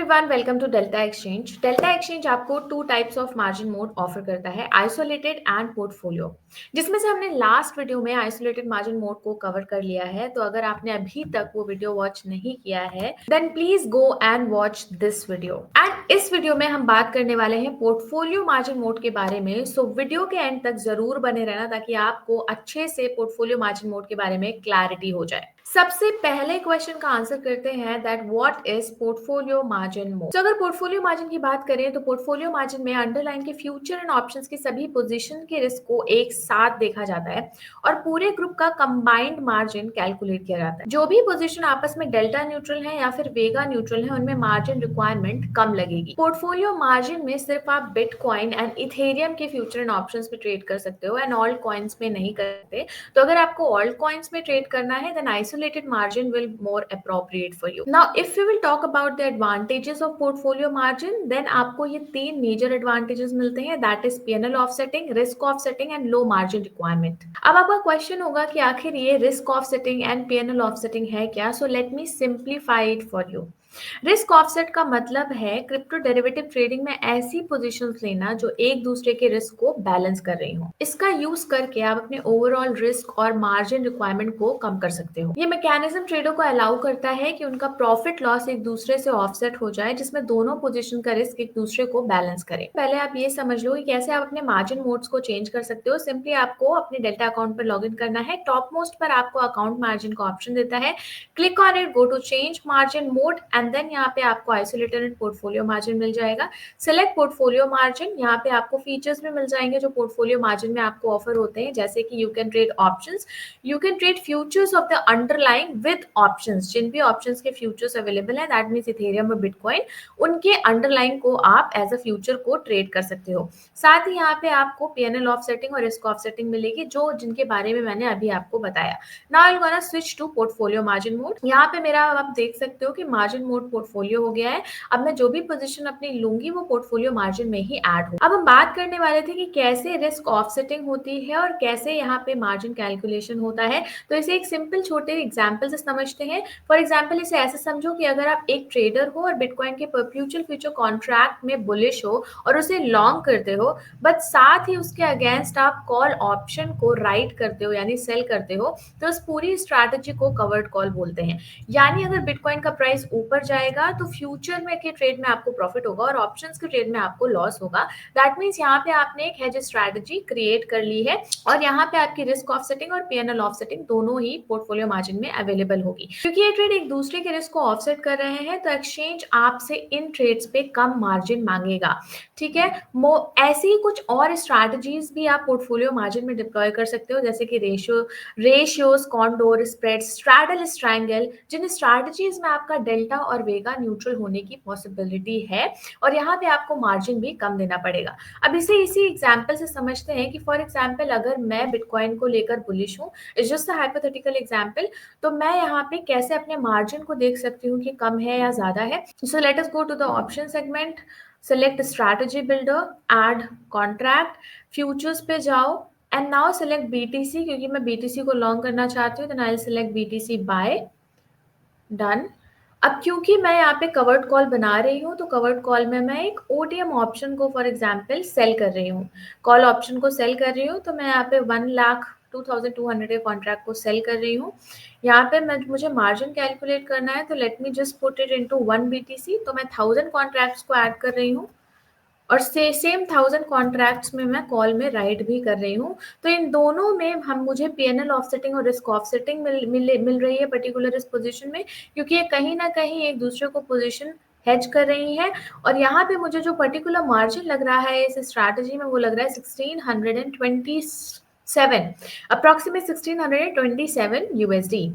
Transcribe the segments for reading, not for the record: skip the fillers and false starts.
Everyone, welcome to Delta Exchange. Delta Exchange आपको two types of margin mode offer करता है, isolated and portfolio. जिसमें से हमने लास्ट वीडियो में आइसोलेटेड मार्जिन मोड को कवर कर लिया है। तो अगर आपने अभी तक वो वीडियो वॉच नहीं किया है then please go and watch this video. And इस वीडियो में हम बात करने वाले हैं पोर्टफोलियो मार्जिन मोड के बारे में। सो वीडियो के एंड तक जरूर बने रहना ताकि आपको अच्छे से पोर्टफोलियो मार्जिन मोड के बारे में क्लैरिटी हो जाए। सबसे पहले क्वेश्चन का आंसर करते हैं that what is portfolio margin mode. तो अगर पोर्टफोलियो मार्जिन की बात करें तो पोर्टफोलियो मार्जिन में अंडरलाइन के फ्यूचर एंड ऑप्शंस की सभी पोजीशन के रिस्क को एक साथ देखा जाता है और पूरे ग्रुप का कंबाइंड मार्जिन कैलकुलेट किया जाता है। जो भी पोजीशन आपस में डेल्टा न्यूट्रल है या फिर वेगा न्यूट्रल है उनमें मार्जिन रिक्वायरमेंट कम लगेगी। पोर्टफोलियो मार्जिन में सिर्फ आप बिटकॉइन एंड इथेरियम के फ्यूचर एंड ऑप्शंस पे ट्रेड कर सकते हो एंड ऑल्ट कॉइन्स में नहीं करते। तो अगर आपको ऑल्ट कॉइन्स में ट्रेड करना है then isolated margin will more appropriate for you. Now, if we will talk about the advantages of portfolio margin, then आपको ये तीन major advantages मिलते हैं, that is P&L offsetting, risk offsetting and low margin requirement. अब आपका question होगा कि आखिर ये risk offsetting and P&L offsetting है क्या? So let me simplify it for you. Risk offset का मतलब है क्रिप्टो डेरिवेटिव ट्रेडिंग में ऐसी पोजीशंस लेना जो एक दूसरे के रिस्क को बैलेंस कर रही हो। इसका यूज करके आप अपने ओवरऑल रिस्क और मार्जिन रिक्वायरमेंट को कम कर सकते हो। ये मैकेनिज्म ट्रेडर को अलाउ करता है कि उनका प्रॉफिट लॉस एक दूसरे से ऑफसेट हो जाए जिसमें दोनों पोजीशन का रिस्क एक दूसरे को बैलेंस करे। पहले आप ये समझ लो कि कैसे आप अपने मार्जिन मोड्स को चेंज कर सकते हो। सिंपली आपको अपने डेल्टा अकाउंट पर लॉग इन करना है। टॉप मोस्ट पर आपको अकाउंट मार्जिन का ऑप्शन देता है। Click on it, go to change margin mode and then यहाँ पे आपको आइसोलेटेड एंड पोर्टफोलियो मार्जिन मिल जाएगा। Select portfolio margin. यहाँ पे आपको फीचर्स भी मिल जाएंगे जो पोर्टफोलियो मार्जिन में आपको ऑफर होते हैं, जैसे कि you can trade options, you can trade futures of the underlying with options. जिन भी ऑप्शंस के फ्यूचर्स अवेलेबल है दैट मींस इथेरियम और बिटकॉइन, उनके अंडरलाइन को आप एज अ फ्यूचर को ट्रेड कर सकते हो। साथ ही यहाँ पे आपको P&L ऑफसेटिंग और रिस्क ऑफसेटिंग मिलेगी जो जिनके बारे में मैंने अभी आपको बताया। Now I am gonna switch to portfolio margin mode. यहाँ पे मेरा आप देख सकते हो कि मार्जिन मोड पोर्टफोलियो हो गया है। अब मैं जो भी पोजीशन अपनी लूंगी वो पोर्टफोलियो मार्जिन में ही ऐड हो। अब हम बात करने वाले थे कि कैसे रिस्क ऑफसेटिंग होती है और कैसे यहाँ पे मार्जिन कैलकुलेशन होता है। तो इसे एक सिंपल छोटे एग्जाम्पल से समझते हैं। फॉर एग्जाम्पल इसे ऐसे समझो कि अगर आप एक ट्रेडर हो और बिटकॉइन के परपेचुअल फ्यूचर कॉन्ट्रैक्ट में बुलिश हो और उसे लॉन्ग करते हो, बट साथ ही उसके अगेंस्ट आप कॉल ऑप्शन को राइट करते हो यानी सेल करते हो, तो इस पूरी स्ट्रैटेजी को कवर्ड कॉल बोलते हैं। यानी अगर बिटकॉइन का प्राइस ऊपर जाएगा तो फ्यूचर में के ट्रेड में आपको प्रॉफिट होगा और ऑप्शंस के ट्रेड में आपको लॉस होगा। दैट मींस यहाँ पे आपने एक हेज स्ट्रैटेजी क्रिएट कर ली है और यहाँ पे आपकी रिस्क ऑफसेटिंग और P&L ऑफसेटिंग दोनों ही पोर्टफोलियो मार्जिन में अवेलेबल होगी। क्योंकि ये ट्रेड एक दूसरे के रिस्क को ऑफसेट कर रहे हैं तो एक्सचेंज आपसे इन ट्रेड्स पे कम मार्जिन मांगेगा। ठीक है, ऐसी कुछ और स्ट्रैटेजीज भी आप पोर्टफोलियो मार्जिन में डिप्लॉय कर सकते हो, जैसे कि ratios, condor, spread, straddle, strangle, जिन स्ट्रैटेजीज में आपका डेल्टा और वेगा न्यूट्रल होने की पॉसिबिलिटी है और यहाँ पे आपको मार्जिन भी कम देना पड़ेगा। अब इसी एग्जांपल से समझते हैं कि फॉर एग्जांपल अगर मैं बिटकॉइन को लेकर बुलिश हूँ, it's just a hypothetical example, तो मैं यहाँ पे कैसे अपने मार्जिन को देख सकती हूँ कि कम है या ज्यादा है। So let us go to the option segment, select strategy builder, add contract, futures पे जाओ एंड नाउ सेलेक्ट BTC। क्योंकि मैं BTC को लॉन्ग करना चाहती हूँ तो I select BTC buy, done. अब क्योंकि मैं यहाँ पे कवर्ड कॉल बना रही हूँ तो कवर्ड कॉल में मैं एक OTM ऑप्शन को फॉर एग्जांपल सेल कर रही हूँ, कॉल ऑप्शन को सेल कर रही हूँ। तो मैं यहाँ पे 1,02,200 के कॉन्ट्रैक्ट को सेल कर रही हूँ। यहाँ पे मुझे मार्जिन कैलकुलेट करना है तो let me just put it into 1 BTC। तो मैं 1000 कॉन्ट्रैक्ट्स को ऐड कर रही हूँ और सेम 1000 कॉन्ट्रैक्ट्स में मैं कॉल में राइट भी कर रही हूँ। तो इन दोनों में हम मुझे P&L ऑफसेटिंग और रिस्क ऑफसेटिंग मिल रही है पर्टिकुलर इस पोजीशन में, क्योंकि ये कहीं ना कहीं एक दूसरे को पोजीशन हेज कर रही है। और यहाँ पे मुझे जो पर्टिकुलर मार्जिन लग रहा है इस स्ट्रैटेजी में वो लग रहा है 1627, अप्रोक्सीमेट 1627 USD।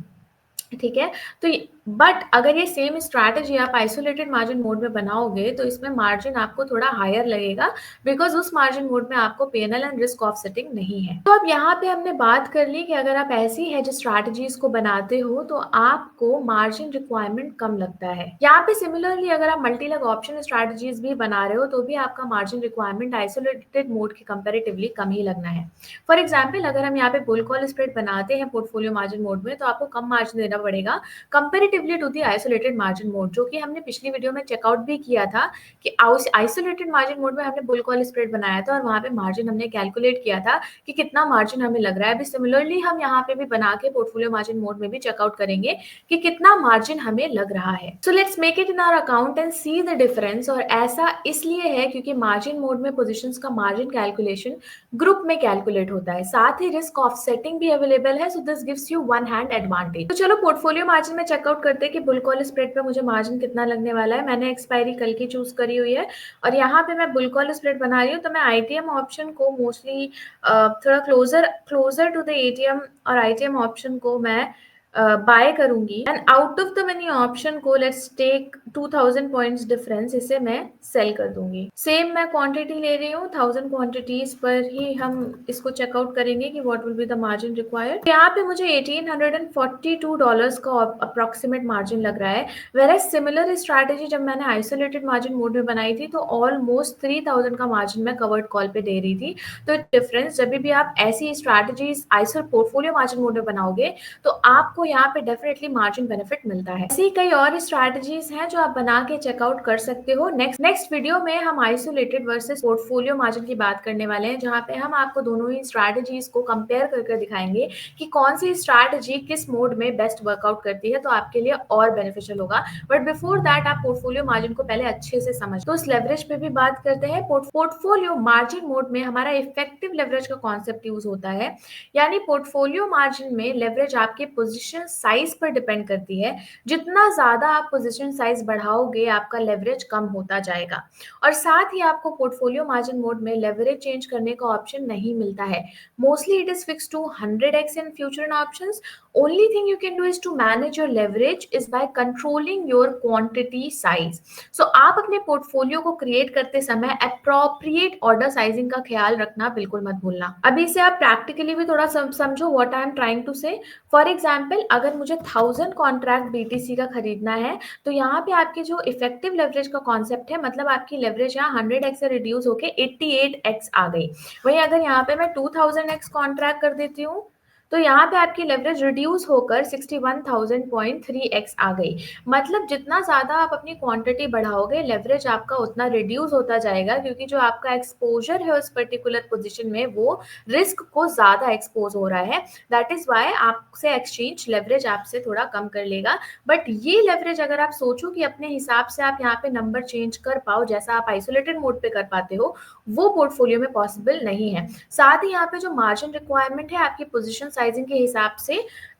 ठीक है, तो बट अगर ये सेम स्ट्रैटेजी आप आइसोलेटेड मार्जिन मोड में बनाओगे तो इसमें मार्जिन आपको थोड़ा हायर लगेगा बिकॉज उस मार्जिन मोड में आपको P&L एंड रिस्क ऑफसेटिंग नहीं है। तो अब यहाँ पे हमने बात कर ली कि अगर आप ऐसी हेज स्ट्रैटेजीज को बनाते हो तो आपको मार्जिन रिक्वायरमेंट कम लगता है। यहाँ पे सिमिलरली अगर आप मल्टी लेग ऑप्शन स्ट्रैटेजीज भी बना रहे हो तो भी आपका मार्जिन रिक्वायरमेंट आइसोलेटेड मोड के कंपेरेटिवली कम ही लगना है। फॉर एग्जाम्पल अगर हम यहाँ पे बुल कॉल स्प्रेड बनाते हैं पोर्टफोलियो मार्जिन मोड में तो आपको कम मार्जिन देना पड़ेगा comparatively comparatively to the isolated margin mode, जो कि हमने पिछली वीडियो में चेकआउट भी किया था कि आइसोलेटेड मार्जिन मोड में हमने बुल कॉल स्प्रेड बनाया था और वहाँ पे मार्जिन हमने कैलकुलेट किया था कि कितना मार्जिन हमें लग रहा है। अभी सिमिलरली हम यहाँ पे भी बना के पोर्टफोलियो मार्जिन मोड में भी चेकआउट करेंगे कि कितना मार्जिन हमें लग रहा है। So let's make it in our account and see the difference. और ऐसा इसलिए है क्योंकि मार्जिन मोड में पोजीशंस का मार्जिन कैलकुलेशन ग्रुप में कैलकुलेट होता है, साथ ही रिस्क ऑफसेटिंग भी अवेलेबल है, so this gives you one hand advantage. तो चलो पोर्टफोलियो मार्जिन में चेकआउट करते हैं कि बुल कॉल स्प्रेड पे मुझे मार्जिन कितना लगने वाला है। मैंने एक्सपायरी कल की चूज करी हुई है और यहाँ पे मैं बुल कॉल स्प्रेड बना रही हूँ, तो मैं आईटीएम ऑप्शन को मोस्टली थोड़ा क्लोजर टू द एटीएम और आईटीएम ऑप्शन को मैं बाय करूंगी and out of the money option को लेट्स टेक 2000 पॉइंट्स डिफरेंस, इसे मैं सेल कर दूंगी। सेम मैं क्वांटिटी ले रही हूँ, 1000 क्वांटिटीज पर ही हम इसको चेकआउट करेंगे कि what will be the margin required. यहाँ पे मुझे $1842 का अप्रोक्सीमेट मार्जिन लग रहा है। वेयर सिमिलर स्ट्रैटेजी जब मैंने आइसोलेटेड मार्जिन मोड में बनाई थी तो ऑलमोस्ट 3000 का मार्जिन मैं कवर्ड कॉल पे दे रही थी। तो डिफरेंस जब भी आप ऐसी strategies iso portfolio margin mode में बनाओगे तो आपको यहाँ पे डेफिनेटली मार्जिन बेनिफिट मिलता है। ऐसी कई और स्ट्रैटेजीज हैं जो आप बना के चेकआउट कर सकते हो। नेक्स्ट वीडियो में हम आइसोलेटेड वर्सेस पोर्टफोलियो मार्जिन की बात करने वाले हैं, जहाँ पे हम आपको दोनों ही स्ट्रैटेजीज को कंपेयर करके दिखाएंगे कि कौन सी स्ट्रैटेजी किस मोड में बेस्ट वर्कआउट करती है, तो आपके लिए और बेनिफिशियल होगा। बट बिफोर दैट आप पोर्टफोलियो मार्जिन को पहले अच्छे से समझ। तो उस लेवरेज पे भी बात करते हैं। पोर्टफोलियो मार्जिन मोड में हमारा इफेक्टिव लेवरेज का कॉन्सेप्ट यूज होता है, यानी पोर्टफोलियो मार्जिन में लेवरेज आपके पोजीशन साइज पर डिपेंड करती है। जितना ज्यादा आप पोजीशन साइज बढ़ाओगे आपका लेवरेज कम होता जाएगा और साथ ही आपको पोर्टफोलियो मार्जिन मोड में लेवरेज चेंज करने का ऑप्शन नहीं मिलता है। Mostly it is fix to 100x in future and options. Only thing you can do is to manage your leverage is by controlling your quantity size. So आप अपने portfolio को create करते समय अप्रोप्रिएट ऑर्डर साइजिंग का ख्याल रखना बिल्कुल मत भूलना। अभी से आप प्रैक्टिकली भी थोड़ा समझो what I am trying to say. For example अगर मुझे 1000 कॉन्ट्रैक्ट बीटीसी का खरीदना है तो यहाँ पे आपकी जो इफेक्टिव लेवरेज का कॉन्सेप्ट है, मतलब आपकी लेवरेज यहाँ 100x से रिड्यूस होके 88x आ गई। वहीं अगर यहाँ पे मैं 2000x कॉन्ट्रैक्ट कर देती हूँ तो यहाँ पे आपकी लेवरेज रिड्यूस होकर 61,000.3x आ गई। मतलब जितना ज्यादा आप अपनी क्वांटिटी बढ़ाओगे लेवरेज आपका उतना रिड्यूस होता जाएगा, क्योंकि जो आपका एक्सपोजर है उस पर्टिकुलर पोजीशन में वो रिस्क को ज्यादा एक्सपोज हो रहा है। दैट इज वाई आपसे एक्सचेंज लेवरेज आपसे थोड़ा कम कर लेगा। बट ये लेवरेज अगर आप सोचो कि अपने हिसाब से आप यहाँ पे नंबर चेंज कर पाओ जैसा आप आइसोलेटेड मोड पे कर पाते हो, वो पोर्टफोलियो में पॉसिबल नहीं है। साथ ही यहाँ पे जो मार्जिन रिक्वायरमेंट है आपकी पोजीशन साइजिंग के हिसाब से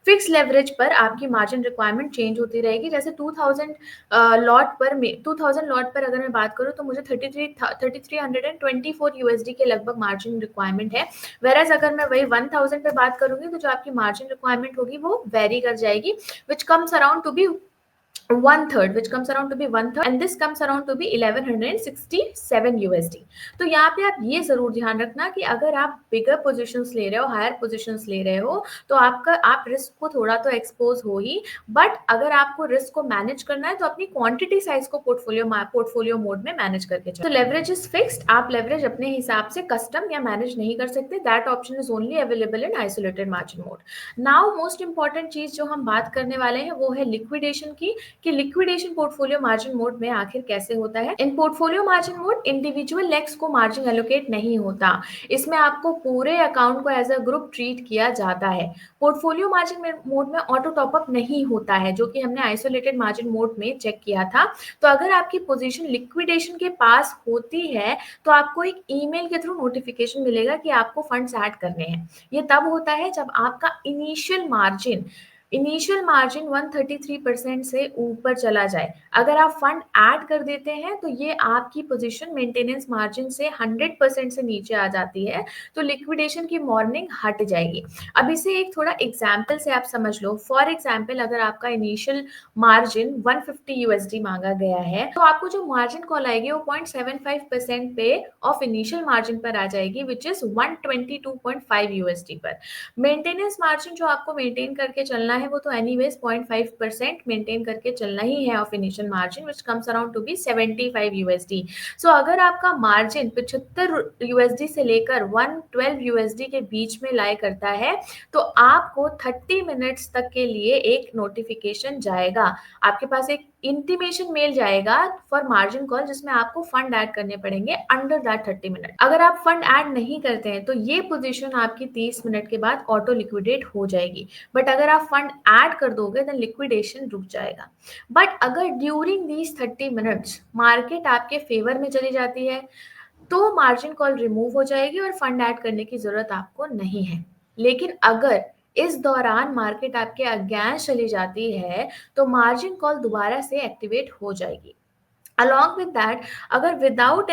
फिक्स लेवरेज पर आपकी मार्जिन रिक्वायरमेंट चेंज होती रहेगी। जैसे 2000 लॉट पर अगर मैं बात करूं तो मुझे 3324 यूएसडी के लगभग मार्जिन रिक्वायरमेंट है। वेरएज अगर मैं वही 1000 पे बात करूंगी तो जो आपकी मार्जिन रिक्वायरमेंट होगी वो वेरी कर जाएगी, which comes around to be one third, which comes around to be one third, and this comes around to be 1167 USD। तो यहाँ पे आप ये जरूर ध्यान रखना कि अगर आप बिगर पोजीशंस ले रहे हो, हायर पोजीशंस ले रहे हो, तो आप रिस्क को थोड़ा तो एक्सपोज हो ही, बट अगर आपको रिस्क को मैनेज करना है तो अपनी क्वांटिटी साइज को पोर्टफोलियो मोड में मैनेज करके चलो। तो लेवरेज इज फिक्स्ड, आप लेवरेज अपने हिसाब से कस्टम या मैनेज नहीं कर सकते। That option is only available in isolated margin mode. Now most important चीज जो हम बात करने वाले हैं वो है लिक्विडेशन की, कि लिक्विडेशन पोर्टफोलियो मार्जिन मोड में आखिर कैसे होता है। इन portfolio margin mode individual legs को मार्जिन एलोकेट नहीं होता, इसमें आपको पूरे अकाउंट को एज अ ग्रुप ट्रीट किया जाता है। पोर्टफोलियो मार्जिन मोड में ऑटो टॉपअप नहीं होता है, जो कि हमने आइसोलेटेड मार्जिन मोड में चेक किया था। तो अगर आपकी पोजीशन लिक्विडेशन के पास होती है तो आपको एक ईमेल के थ्रू नोटिफिकेशन मिलेगा कि आपको फंड्स ऐड करने हैं। ये तब होता है जब आपका इनिशियल मार्जिन 133% से ऊपर चला जाए। अगर आप फंड ऐड कर देते हैं तो ये आपकी पोजीशन मेंटेनेंस मार्जिन से 100% से नीचे आ जाती है, तो लिक्विडेशन की मॉर्निंग हट जाएगी। अब इसे एक थोड़ा एग्जाम्पल से आप समझ लो। फॉर एग्जाम्पल अगर आपका इनिशियल मार्जिन 150 यूएसडी मांगा गया है तो आपको जो मार्जिन कॉल आएगी वो 0.75% पे ऑफ इनिशियल मार्जिन पर आ जाएगी, विच इज 122.5 यूएसडी पर। मेंटेनेंस मार्जिन जो आपको मेंटेन करके चलना है वो तो एनीवेज 0.5% मेंटेन करके चलना ही है of initial margin which comes around to be 75 USD. So अगर आपका मार्जिन 75 यूएसडी से लेकर 112 यूएसडी के बीच में लाई करता है तो आपको 30 मिनट्स तक के लिए एक नोटिफिकेशन जाएगा, आपके पास एक इंटीमेशन मेल जाएगा फॉर मार्जिन कॉल जिसमें आपको फंड ऐड करने पड़ेंगे अंडर दैट 30 मिनट। अगर आप फंड ऐड नहीं करते हैं तो ये पोजीशन आपकी 30 मिनट के बाद ऑटो लिक्विडेट हो जाएगी, बट अगर आप फंड ऐड कर दोगे देन लिक्विडेशन रुक जाएगा। बट अगर ड्यूरिंग दीज 30 मिनट्स मार्केट आपके फेवर में चली जाती है तो मार्जिन कॉल रिमूव हो जाएगी और फंड ऐड करने की जरूरत आपको नहीं है। लेकिन अगर इस दौरान मार्केट आपके अगेंस्ट चली जाती है तो मार्जिन कॉल दोबारा से एक्टिवेट हो जाएगी। अलॉन्ग विद दैट अगर विदाउट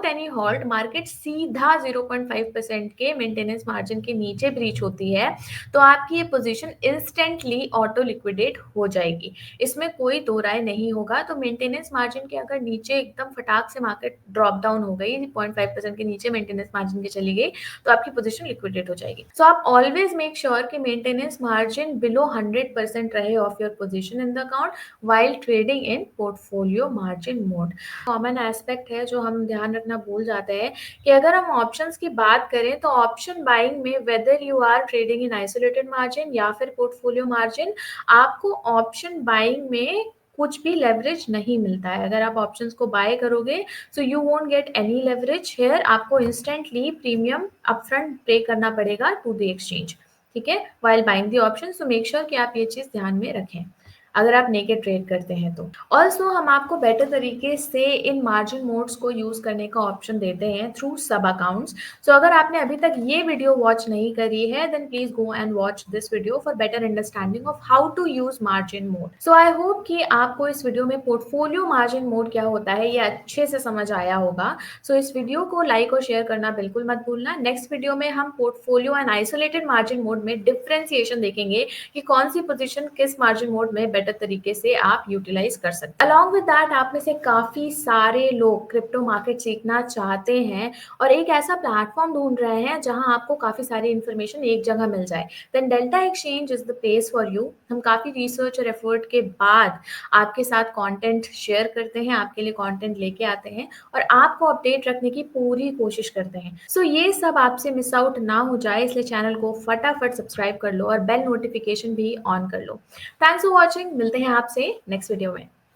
एनी हॉल्ट मार्केट सीधा 0.5% के मेंटेनेंस मार्जिन के नीचे ब्रीच होती है तो आपकी ये पोजीशन इंस्टेंटली ऑटो लिक्विडेट हो जाएगी, इसमें कोई दो राय नहीं होगा। तो मेंटेनेंस मार्जिन के अगर नीचे एकदम फटाक से मार्केट ड्रॉप डाउन हो गई 0.5% के नीचे मेंटेनेंस मार्जिन के चली गई तो आपकी पोजीशन लिक्विडेट हो जाएगी। सो आप ऑलवेज मेक श्योर कि मेंटेनेंस मार्जिन बिलो 100% रहे of your position in the account while trading in portfolio margin mode। Common aspect है जो हम ध्यान रखना भूल जाते हैं कि अगर हम ऑप्शंस की बात करें तो ऑप्शन बाइंग में whether you are trading in isolated margin या फिर पोर्टफोलियो मार्जिन, आपको ऑप्शन बाइंग में कुछ भी लेवरेज नहीं मिलता है। अगर आप ऑप्शंस को बाय करोगे so you won't get any leverage here, आपको इंस्टेंटली प्रीमियम अपफ्रंट पे करना पड़ेगा टू द एक्सचेंज, ठीक है, while buying the option. So make sure कि आप ये चीज ध्यान में रखें अगर आप नेकेड ट्रेड करते हैं तो। ऑल्सो हम आपको बेटर तरीके से इन मार्जिन मोड्स को यूज करने का ऑप्शन देते हैं थ्रू सब अकाउंट्स। सो अगर आपने अभी तक ये वीडियो वॉच नहीं करी है then please go and watch this video for better understanding of how to use margin mode. So I hope कि आपको इस वीडियो में पोर्टफोलियो मार्जिन मोड क्या होता है ये अच्छे से समझ आया होगा। सो इस वीडियो को लाइक और शेयर करना बिल्कुल मत भूलना। नेक्स्ट वीडियो में हम portfolio and isolated margin mode में डिफरेंशिएशन देखेंगे कि कौन सी पोजीशन किस मार्जिन मोड में बेटर तरीके से आप यूटिलाइज कर सकते हैं। अलॉन्ग विद दैट आप में से काफी सारे लोग क्रिप्टो मार्केट सीखना चाहते हैं और एक ऐसा प्लेटफॉर्म ढूंढ रहे हैं जहां आपको काफी सारी इंफॉर्मेशन एक जगह मिल जाए, then Delta Exchange is the place for you. हम काफी रिसर्च और एफर्ट के बाद आपके साथ कंटेंट शेयर करते हैं, आपके लिए कंटेंट लेके आते हैं और आपको अपडेट रखने की पूरी कोशिश करते हैं। सो ये सब आपसे मिस आउट ना हो जाए इसलिए चैनल को फटाफट सब्सक्राइब कर लो और बेल नोटिफिकेशन भी ऑन कर लो। थैंक्स फॉर वॉचिंग, मिलते हैं आपसे नेक्स्ट वीडियो में।